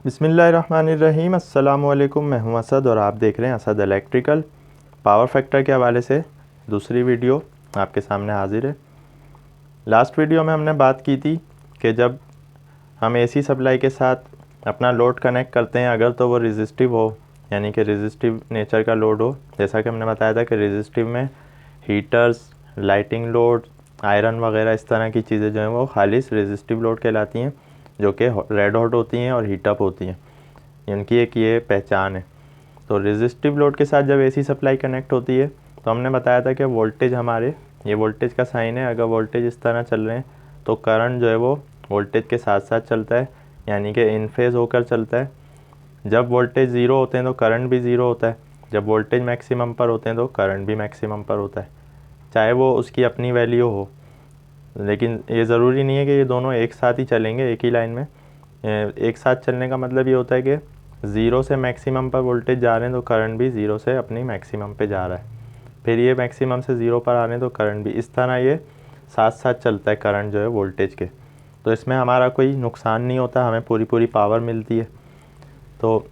बिस्मिल्लाहिर्रहमानिर्रहीम। अस्सलाम वालेकुम। मैं हूं असद और आप देख रहे हैं असद इलेक्ट्रिकल। पावर फैक्टर के हवाले से दूसरी वीडियो आपके सामने हाजिर है। लास्ट वीडियो में हमने बात की थी कि जब हम एसी सप्लाई के साथ अपना लोड कनेक्ट करते हैं, अगर तो वो रेजिस्टिव हो, यानी कि रेजिस्टिव नेचर का लोड हो। जैसा कि हमने बताया था कि रेजिस्टिव में हीटर्स, लाइटिंग लोड, आयरन वगैरह इस तरह की चीज़ें जो हैं वो खालिस रेजिस्टिव लोड कहलाती हैं, जो कि रेड हॉट होती हैं और हीटअप होती हैं। इनकी एक ये पहचान है। तो रेजिस्टिव लोड के साथ जब एसी सप्लाई कनेक्ट होती है तो हमने बताया था कि वोल्टेज हमारे, ये वोल्टेज का साइन है, अगर वोल्टेज इस तरह चल रहे हैं तो करंट जो है वो वोल्टेज के साथ साथ चलता है, यानी कि इन फेज़ होकर चलता है। जब वोल्टेज ज़ीरो होते हैं तो करंट भी ज़ीरो होता है, जब वोल्टेज मैक्सिमम पर होते हैं तो करंट भी मैक्सिमम पर होता है, चाहे वो उसकी अपनी वैल्यू हो। लेकिन ये ज़रूरी नहीं है कि ये दोनों एक साथ ही चलेंगे एक ही लाइन में। एक साथ चलने का मतलब ये होता है कि ज़ीरो से मैक्सिमम पर वोल्टेज जा रहे हैं तो करंट भी ज़ीरो से अपनी मैक्सिमम पे जा रहा है, फिर ये मैक्सिमम से ज़ीरो पर आ रहे हैं तो करंट भी, इस तरह ये साथ साथ चलता है करंट जो है वोल्टेज के। तो इसमें हमारा कोई नुकसान नहीं होता, हमें पूरी पूरी पावर मिलती है। तो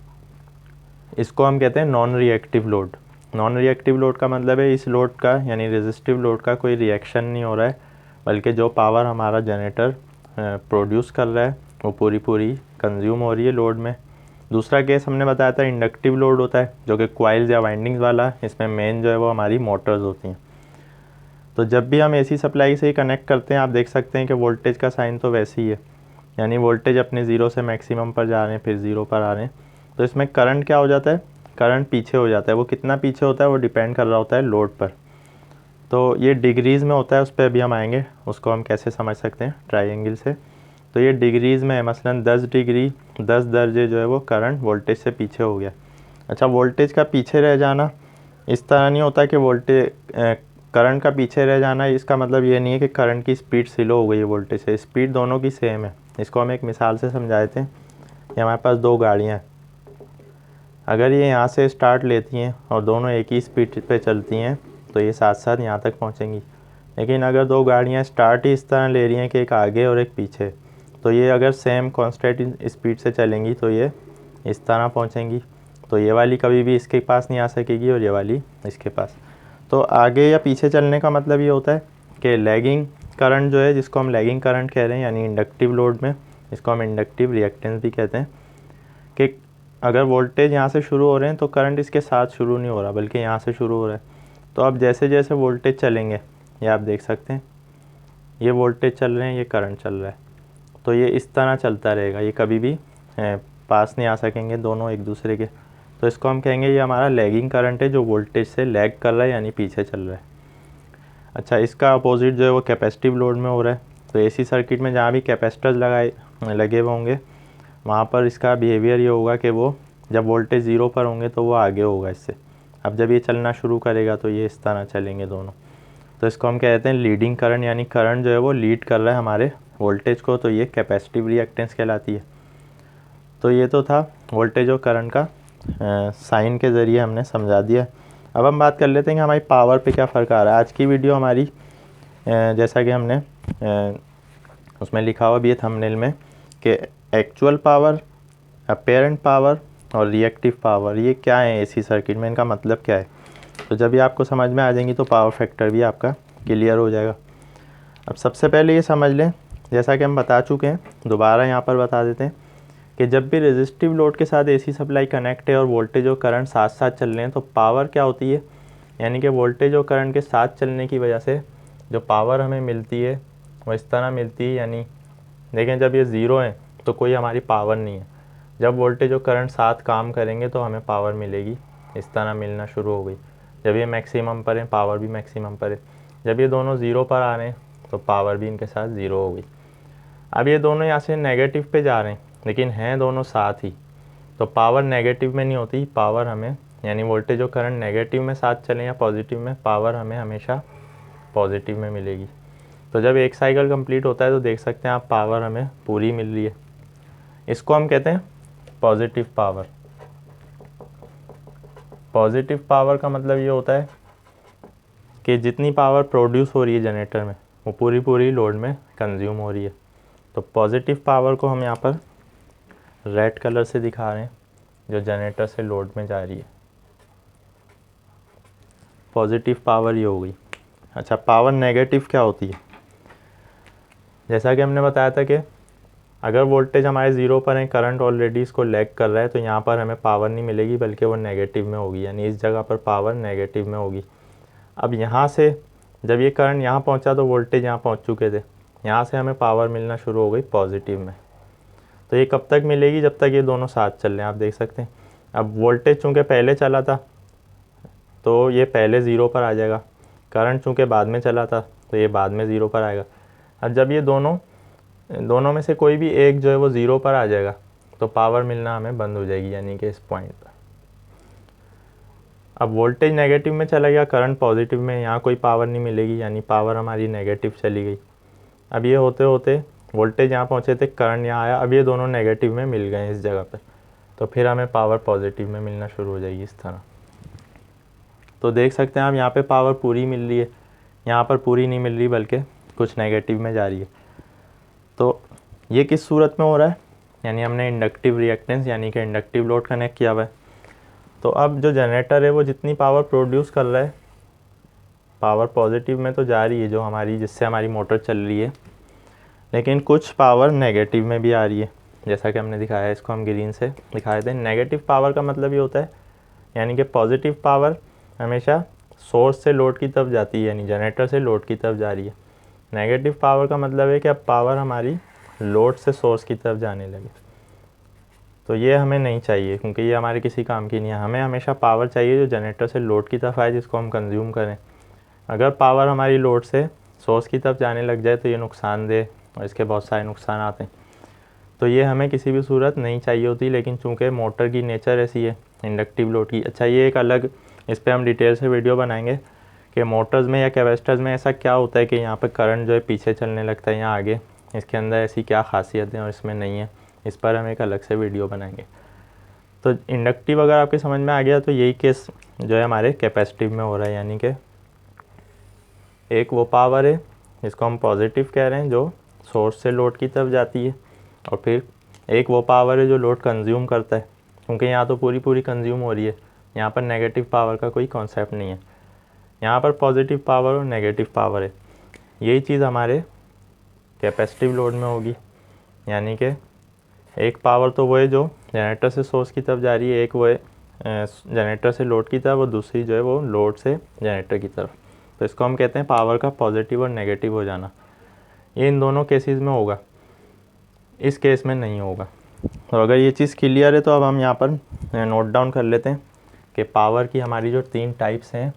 इसको हम कहते हैं non reactive load. Non reactive load का मतलब है इस लोड का, यानी रेजिस्टिव लोड का कोई रिएक्शन नहीं हो रहा है, बल्कि जो पावर हमारा जनरेटर प्रोड्यूस कर रहा है वो पूरी पूरी कंज्यूम हो रही है लोड में। दूसरा केस हमने बताया था इंडक्टिव लोड होता है, जो कि क्वाइल्स या वाइंडिंग्स वाला, इसमें मेन जो है वो हमारी मोटर्स होती हैं। तो जब भी हम एसी सप्लाई से ही कनेक्ट करते हैं, आप देख सकते हैं कि वोल्टेज का साइन तो वैसे ही है, यानी वोल्टेज अपने ज़ीरो से मैक्सिमम पर जा रहे हैं फिर ज़ीरो पर आ रहे हैं। तो इसमें करंट क्या हो जाता है, करंट पीछे हो जाता है। वो कितना पीछे होता है वो डिपेंड कर रहा होता है लोड पर। तो ये डिग्रीज़ में होता है, उस पर अभी हम आएंगे, उसको हम कैसे समझ सकते हैं ट्रायंगल से। तो ये डिग्रीज़ में है, मसलन 10 डिग्री 10 दर्जे जो है वो करंट वोल्टेज से पीछे हो गया। अच्छा, वोल्टेज का पीछे रह जाना इस तरह नहीं होता कि वोल्टेज करंट का पीछे रह जाना, इसका मतलब ये नहीं है कि करंट की स्पीड स्लो हो गई है वोल्टेज से, स्पीड दोनों की सेम है। इसको हम एक मिसाल से समझाए थे कि हमारे पास दो गाड़ियाँ हैं, अगर ये यहाँ से स्टार्ट लेती हैं और दोनों एक ही स्पीड पे चलती हैं तो ये साथ साथ यहाँ तक पहुँचेंगी। लेकिन अगर दो गाड़ियाँ स्टार्ट ही इस तरह ले रही हैं कि एक आगे और एक पीछे, तो ये अगर सेम कांस्टेंट स्पीड से चलेंगी तो ये इस तरह पहुँचेंगी। तो ये वाली कभी भी इसके पास नहीं आ सकेगी और ये वाली इसके पास। तो आगे या पीछे चलने का मतलब ये होता है कि लैगिंग करंट जो है, जिसको हम लैगिंग करंट कह रहे हैं, यानी इंडक्टिव लोड में इसको हम इंडक्टिव रिएक्टेंस भी कहते हैं, कि अगर वोल्टेज यहाँ से शुरू हो रहे हैं तो करंट इसके साथ शुरू नहीं हो रहा बल्कि यहाँ से शुरू हो रहा है। तो अब जैसे जैसे वोल्टेज चलेंगे, ये आप देख सकते हैं, ये वोल्टेज चल रहे हैं, ये करंट चल रहा है, तो ये इस तरह चलता रहेगा, ये कभी भी पास नहीं आ सकेंगे दोनों एक दूसरे के। तो इसको हम कहेंगे ये हमारा लैगिंग करंट है, जो वोल्टेज से लैग कर रहा है, यानी पीछे चल रहा है। अच्छा, इसका अपोजिट जो है वो कैपेसिटिव लोड में हो रहा है। तो एसी सर्किट में जहाँ भी कैपेसिटर्स लगे हुए होंगे वहाँ पर इसका बिहेवियर ये होगा कि वो जब वोल्टेज ज़ीरो पर होंगे तो वो आगे होगा इससे। अब जब ये चलना शुरू करेगा तो ये इस तरह चलेंगे दोनों। तो इसको हम कहते हैं लीडिंग करंट, यानी करंट जो है वो लीड कर रहा है हमारे वोल्टेज को, तो ये कैपेसिटिव रिएक्टेंस कहलाती है। तो ये तो था वोल्टेज और करंट का साइन के ज़रिए हमने समझा दिया। अब हम बात कर लेते हैं कि हमारी पावर पे क्या फ़र्क आ रहा है। आज की वीडियो हमारी जैसा कि हमने उसमें लिखा हुआ भी है थंबनेल में कि एक्चुअल पावर, अपेरेंट पावर और रिएक्टिव पावर, ये क्या है एसी सर्किट में, इनका मतलब क्या है। तो जब ये आपको समझ में आ जाएंगी तो पावर फैक्टर भी आपका क्लियर हो जाएगा। अब सबसे पहले ये समझ लें, जैसा कि हम बता चुके हैं, दोबारा यहाँ पर बता देते हैं कि जब भी रेजिस्टिव लोड के साथ एसी सप्लाई कनेक्ट है और वोल्टेज और करंट साथ साथ चल रहे हैं तो पावर क्या होती है, यानी कि वोल्टेज और करंट के साथ चलने की वजह से जो पावर हमें मिलती है वो इस तरह मिलती है। यानी देखें, जब ये ज़ीरो है तो कोई हमारी पावर नहीं है, जब वोल्टेज और करंट साथ काम करेंगे तो हमें पावर मिलेगी, इस तरह मिलना शुरू हो गई। जब ये मैक्सिमम पर है पावर भी मैक्सिमम पर है, जब ये दोनों ज़ीरो पर आ रहे हैं तो पावर भी इनके साथ ज़ीरो हो गई। अब ये दोनों यहाँ से नेगेटिव पे जा रहे हैं लेकिन हैं दोनों साथ ही, तो पावर नेगेटिव में नहीं होती, पावर हमें, यानी वोल्टेज और करंट नेगेटिव में साथ चलें या पॉजिटिव में, पावर हमें हमेशा पॉजिटिव में मिलेगी। तो जब एक साइकिल कंप्लीट होता है तो देख सकते हैं आप पावर हमें पूरी मिल रही है, इसको हम कहते हैं पॉजिटिव पावर। पॉजिटिव पावर का मतलब ये होता है कि जितनी पावर प्रोड्यूस हो रही है जनरेटर में वो पूरी पूरी लोड में कंज्यूम हो रही है। तो पॉजिटिव पावर को हम यहाँ पर रेड कलर से दिखा रहे हैं जो जनरेटर से लोड में जा रही है, पॉजिटिव पावर ये हो गई। अच्छा, पावर नेगेटिव क्या होती है? जैसा कि हमने बताया था कि अगर वोल्टेज हमारे ज़ीरो पर है, करंट ऑलरेडी इसको लैग कर रहा है, तो यहाँ पर हमें पावर नहीं मिलेगी बल्कि वो नेगेटिव में होगी, यानी इस जगह पर पावर नेगेटिव में होगी। अब यहाँ से जब ये करंट यहाँ पहुँचा तो वोल्टेज यहाँ पहुँच चुके थे, यहाँ से हमें पावर मिलना शुरू हो गई पॉजिटिव में। तो ये कब तक मिलेगी? जब तक ये दोनों साथ चल रहे हैं। आप देख सकते हैं अब वोल्टेज चूँकि पहले चला था तो ये पहले ज़ीरो पर आ जाएगा, करंट चूँकि बाद में चला था तो ये बाद में ज़ीरो पर आएगा। अब जब ये दोनों में से कोई भी एक जो है वो ज़ीरो पर आ जाएगा तो पावर मिलना हमें बंद हो जाएगी, यानी कि इस पॉइंट पर। अब वोल्टेज नेगेटिव में चला गया, करंट पॉजिटिव में, यहाँ कोई पावर नहीं मिलेगी, यानी पावर हमारी नेगेटिव चली गई। अब ये होते होते वोल्टेज यहाँ पहुँचे थे, करंट यहाँ आया, अब ये दोनों नेगेटिव में मिल गए इस जगह पे, तो फिर हमें पावर पॉजिटिव में मिलना शुरू हो जाएगी इस तरह। तो देख सकते हैं आप यहाँ पे पावर पूरी मिल रही है, यहाँ पर पूरी नहीं मिल रही बल्कि कुछ नेगेटिव में जा रही है। तो ये किस सूरत में हो रहा है? यानी हमने इंडक्टिव रिएक्टेंस यानी कि इंडक्टिव लोड कनेक्ट किया हुआ है। तो अब जो जनरेटर है वो जितनी पावर प्रोड्यूस कर रहा है, पावर पॉजिटिव में तो जा रही है जो हमारी, जिससे हमारी मोटर चल रही है, लेकिन कुछ पावर नेगेटिव में भी आ रही है, जैसा कि हमने दिखाया है। इसको हम ग्रीन से दिखाए थे। नेगेटिव पावर का मतलब ये होता है, यानी कि पॉजिटिव पावर हमेशा सोर्स से लोड की तरफ जाती है, यानी जनरेटर से लोड की तरफ जा रही है। नेगेटिव पावर का मतलब है कि अब पावर हमारी लोड से सोर्स की तरफ जाने लगे। तो ये हमें नहीं चाहिए, क्योंकि ये हमारे किसी काम की नहीं है। हमें हमेशा पावर चाहिए जो जनरेटर से लोड की तरफ आए, जिसको हम कंज्यूम करें। अगर पावर हमारी लोड से सोर्स की तरफ जाने लग जाए तो ये नुकसानदेह, और इसके बहुत सारे नुकसान आते हैं। तो ये हमें किसी भी सूरत नहीं चाहिए होती, लेकिन चूँकि मोटर की नेचर ऐसी है इंडक्टिव लोड की। अच्छा, ये एक अलग, इस पर हम डिटेल से वीडियो बनाएंगे कि मोटर्स में या कैपेसिटर्स में ऐसा क्या होता है कि यहाँ पे करंट जो है पीछे चलने लगता है या आगे, इसके अंदर ऐसी क्या खासियत है और इसमें नहीं है, इस पर हम एक अलग से वीडियो बनाएंगे। तो इंडक्टिव अगर आपके समझ में आ गया तो यही केस जो है हमारे कैपेसिटिव में हो रहा है, यानी कि एक वो पावर है जिसको हम पॉजिटिव कह रहे हैं जो सोर्स से लोड की तरफ जाती है, और फिर एक वो पावर है जो लोड कंज्यूम करता है, क्योंकि यहाँ तो पूरी कंज्यूम हो रही है, यहाँ पर नेगेटिव पावर का कोई कॉन्सेप्ट नहीं है। यहाँ पर पॉजिटिव पावर और नेगेटिव पावर है। यही चीज़ हमारे कैपेसिटिव लोड में होगी, यानी कि एक पावर तो वो है जो जनरेटर से सोर्स की तरफ जा रही है, एक वो है जनरेटर से लोड की तरफ, और दूसरी जो है वो लोड से जनरेटर की तरफ। तो इसको हम कहते हैं पावर का पॉजिटिव और नेगेटिव हो जाना। ये इन दोनों केसेस में होगा, इस केस में नहीं होगा। तो अगर ये चीज़ क्लियर है तो अब हम यहाँ पर नोट डाउन कर लेते हैं कि पावर की हमारी जो 3 टाइप्स हैं।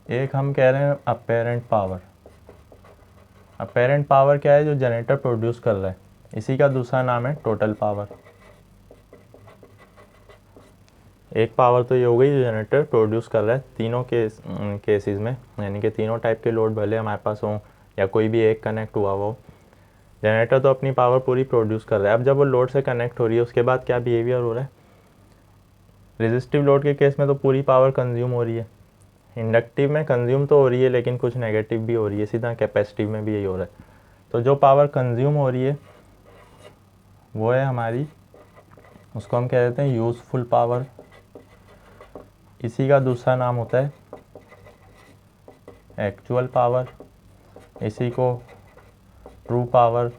एक हम कह रहे हैं अपेरेंट पावर। अपेरेंट पावर क्या है? जो जनरेटर प्रोड्यूस कर रहा है, इसी का दूसरा नाम है टोटल पावर। एक पावर तो ये हो गई जो जनरेटर प्रोड्यूस कर रहा है तीनों केसेस में, यानी कि तीनों टाइप के लोड भले हमारे पास हों या कोई भी एक कनेक्ट हुआ हो, जनरेटर तो अपनी पावर पूरी प्रोड्यूस कर रहा है। अब जब वो लोड से कनेक्ट हो रही है उसके बाद क्या बिहेवियर हो रहा है? रेजिस्टिव लोड के केस में तो पूरी पावर कंज्यूम हो रही है, इंडक्टिव में कंज्यूम तो हो रही है लेकिन कुछ नेगेटिव भी हो रही है, सीधा कैपेसिटिव में भी यही हो रहा है। तो जो पावर कंज्यूम हो रही है वो है हमारी, उसको हम कह देते हैं यूज़फुल पावर। इसी का दूसरा नाम होता है एक्चुअल पावर, इसी को ट्रू पावर,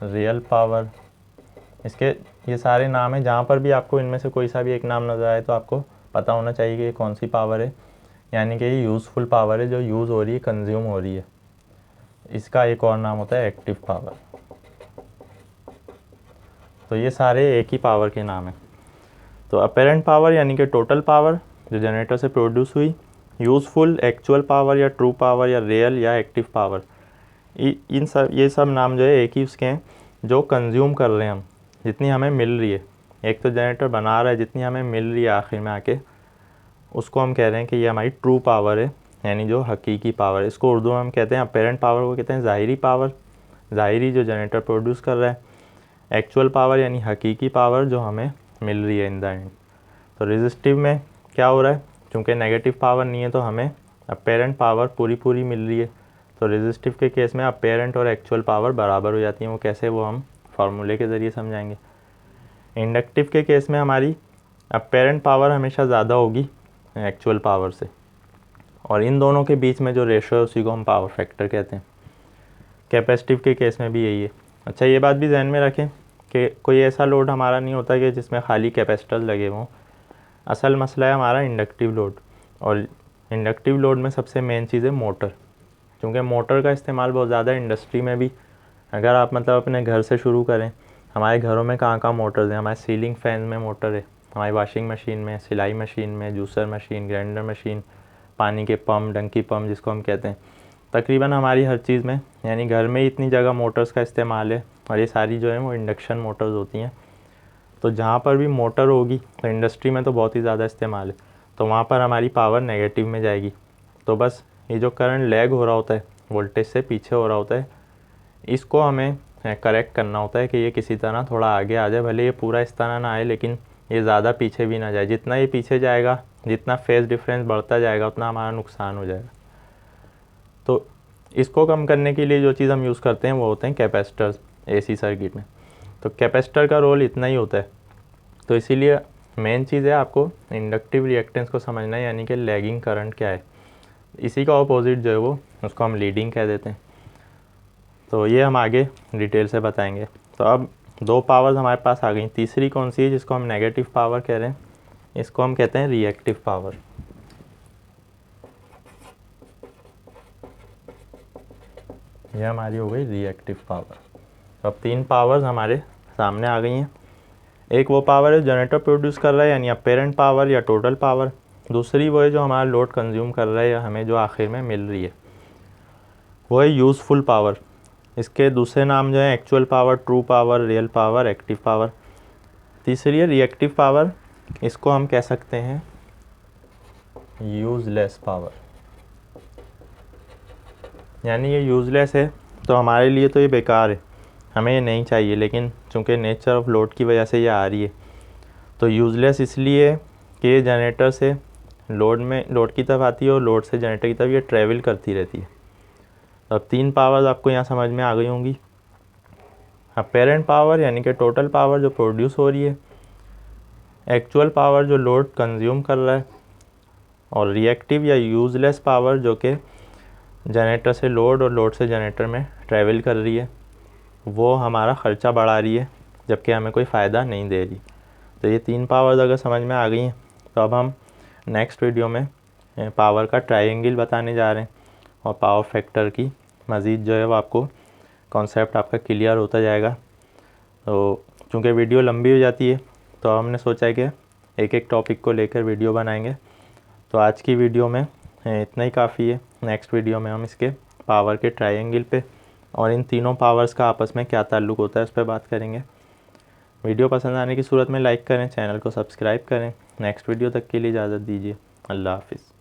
रियल पावर, इसके ये सारे नाम हैं। जहाँ पर भी आपको इनमें से कोई सा भी एक नाम नज़र आए तो आपको पता होना चाहिए कि ये कौन सी पावर है, यानी कि ये यूज़फुल पावर है जो यूज़ हो रही है, कंज्यूम हो रही है। इसका एक और नाम होता है एक्टिव पावर। तो ये सारे एक ही पावर के नाम हैं। तो अपेरेंट पावर यानी कि टोटल पावर जो जनरेटर से प्रोड्यूस हुई, यूज़फुल, एक्चुअल पावर या ट्रू पावर या रियल या एक्टिव पावर, ये सब नाम जो है एक ही उसके हैं, जो कंज्यूम कर रहे हैं हम, जितनी हमें मिल रही है। एक तो जनरेटर बना रहा है, जितनी हमें मिल रही है आखिर में आके, उसको हम कह रहे हैं कि ये हमारी ट्रू पावर है, यानी जो हकीकी पावर है। इसको उर्दू में हम कहते हैं अपेरेंट पावर को कहते हैं ज़ाहिरी पावर, ज़ाहिरी जो जनरेटर प्रोड्यूस कर रहा है। एक्चुअल पावर यानी हकीकी पावर जो हमें मिल रही है इन द एंड। तो रेजिस्टिव में क्या हो रहा है? क्योंकि नेगेटिव पावर नहीं है तो हमें अपेरेंट पावर पूरी मिल रही है, तो रेजिस्टिव के केस में अपेरेंट और एक्चुअल पावर बराबर हो जाती हैं। वो कैसे, वो हम फार्मूले के ज़रिए समझाएंगे। इंडक्टिव के केस में हमारी अपेरेंट पावर हमेशा ज़्यादा होगी एक्चुअल पावर से, और इन दोनों के बीच में जो रेशो है उसी को हम पावर फैक्टर कहते हैं। कैपेसिटिव के केस में भी यही है। अच्छा, ये बात भी ध्यान में रखें कि कोई ऐसा लोड हमारा नहीं होता कि जिसमें खाली कैपेसिटर लगे हों। असल मसला है हमारा इंडक्टिव लोड, और इंडक्टिव लोड में सबसे मेन चीज़ है मोटर। क्योंकि मोटर का इस्तेमाल बहुत ज़्यादा इंडस्ट्री में भी, अगर आप मतलब अपने घर से शुरू करें, हमारे घरों में कहाँ कहाँ मोटर्स हैं। हमारे सीलिंग फैन में मोटर है, हमारी वॉशिंग मशीन में, सिलाई मशीन में, जूसर मशीन, ग्राइंडर मशीन, पानी के पम्प, डंकी पम्प जिसको हम कहते हैं, तकरीबन हमारी हर चीज़ में, यानी घर में इतनी जगह मोटर्स का इस्तेमाल है। और ये सारी जो है वो इंडक्शन मोटर्स होती हैं। तो जहाँ पर भी मोटर होगी, तो इंडस्ट्री में तो बहुत ही ज़्यादा इस्तेमाल है, तो वहाँ पर हमारी पावर नेगेटिव में जाएगी। तो बस ये जो करंट लैग हो रहा होता है, वोल्टेज से पीछे हो रहा होता है, इसको हमें करेक्ट करना होता है कि ये किसी तरह थोड़ा आगे आ जाए। भले ये पूरा इस तरह ना आए, लेकिन ये ज़्यादा पीछे भी ना जाए। जितना ये पीछे जाएगा, जितना फेज डिफरेंस बढ़ता जाएगा, उतना हमारा नुकसान हो जाएगा। तो इसको कम करने के लिए जो चीज़ हम यूज़ करते हैं वो होते हैं कैपेसिटर्स एसी सर्किट में। तो कैपेसिटर का रोल इतना ही होता है। तो इसीलिए मेन चीज़ है आपको इंडक्टिव रिएक्टेंस को समझना है, यानी कि लैगिंग करंट क्या है। इसी का ऑपोजिट जो है वो, उसको हम लीडिंग कह देते हैं। तो ये हम आगे डिटेल से बताएंगे। तो अब दो पावर्स हमारे पास आ गई। तीसरी कौन सी है, जिसको हम नेगेटिव पावर कह रहे हैं, इसको हम कहते हैं रिएक्टिव पावर। ये हमारी हो गई रिएक्टिव पावर। तो अब तीन पावर्स हमारे सामने आ गई हैं। एक वो पावर है जनरेटर प्रोड्यूस कर रहा है, यानी अपेरेंट पावर या टोटल पावर। दूसरी वो है जो हमारा लोड कंज्यूम कर रहा है या हमें जो आखिर में मिल रही है, वो है यूज़फुल पावर। इसके दूसरे नाम जो है actual power, true power, real power, active power. तीसरी है रिएक्टिव पावर, इसको हम कह सकते हैं यूज़लेस पावर। यानी ये यूज़लेस है, तो हमारे लिए तो ये बेकार है, हमें ये नहीं चाहिए, लेकिन चूँकि नेचर ऑफ लोड की वजह से ये आ रही है। तो यूज़लेस इसलिए कि ये जनरेटर से लोड की तरफ आती है और लोड से जनरेटर की तरफ ये ट्रैवल करती रहती है। तो अब तीन पावर्स आपको यहाँ समझ में आ गई होंगी। अपेरेंट पावर यानी कि टोटल पावर जो प्रोड्यूस हो रही है, एक्चुअल पावर जो लोड कंज्यूम कर रहा है, और रिएक्टिव या यूज़लेस पावर जो कि जनरेटर से लोड और लोड से जनरेटर में ट्रैवल कर रही है, वो हमारा ख़र्चा बढ़ा रही है जबकि हमें कोई फ़ायदा नहीं दे रही। तो ये तीन पावर्स अगर समझ में आ गई हैं, तो अब हम नेक्स्ट वीडियो में पावर का ट्रायंगल बताने जा रहे हैं, और पावर फैक्टर की मज़ीद जो है वो आपको कॉन्सेप्ट आपका क्लियर होता जाएगा। तो चूँकि वीडियो लंबी हो जाती है, तो हमने सोचा है कि एक एक टॉपिक को लेकर वीडियो बनाएंगे। तो आज की वीडियो में इतना ही काफ़ी है। नेक्स्ट वीडियो में हम इसके पावर के ट्रायंगल पे और इन तीनों पावर्स का आपस में क्या ताल्लुक़ होता है उस पर बात करेंगे। वीडियो पसंद आने की सूरत में लाइक करें, चैनल को सब्सक्राइब करें। नेक्स्ट वीडियो तक के लिए इजाज़त दीजिए। अल्लाह हाफ़िज़।